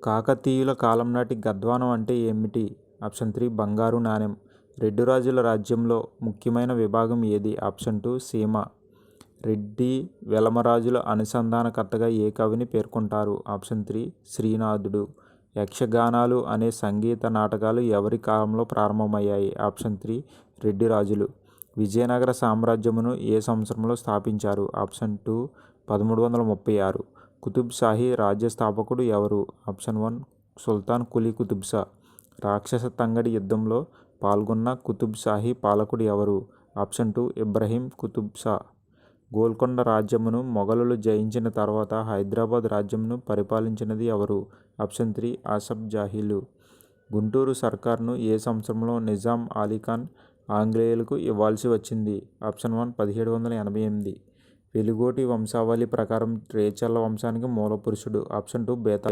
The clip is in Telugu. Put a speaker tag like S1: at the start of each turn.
S1: కాకతీయుల కాలం నాటి గద్వానం అంటే ఏమిటి? ఆప్షన్ 3 బంగారు నాణెం. రెడ్డి రాజుల రాజ్యంలో ముఖ్యమైన విభాగం ఏది? ఆప్షన్ 2 సీమ. రెడ్డి వెలమరాజుల అనుసంధానకర్తగా ఏ కవిని పేర్కొంటారు? ఆప్షన్ 3 శ్రీనాథుడు. యక్షగానాలు అనే సంగీత నాటకాలు ఎవరి కాలంలో ప్రారంభమయ్యాయి? ఆప్షన్ 3 రెడ్డి రాజులు. విజయనగర సామ్రాజ్యమును ఏ సంవత్సరంలో స్థాపించారు? ఆప్షన్ 2 1336. కుతుబ్ షాహీ రాజ్య స్థాపకుడు ఎవరు? ఆప్షన్ 1 సుల్తాన్ కులీ కుతుబ్ షా. రాక్షస తంగడి యుద్ధంలో పాల్గొన్న కుతుబ్ షాహీ పాలకుడు ఎవరు? ఆప్షన్ 2 ఇబ్రహీం కుతుబ్ షా. గోల్కొండ రాజ్యమును మొఘలులు జయించిన తర్వాత హైదరాబాద్ రాజ్యమును పరిపాలించినది ఎవరు? ఆప్షన్ 3 ఆసఫ్ జాహీలు. గుంటూరు సర్కార్ను ఏ సంవత్సరంలో నిజాం అలీఖాన్ ఆంగ్లేయులకు ఇవ్వాల్సి వచ్చింది? ఆప్షన్ 1 1788. వెలుగోటి వంశావళి ప్రకారం రేచర్ల వంశానికి మూలపురుషుడు? ఆప్షన్ 2 బేతాళ.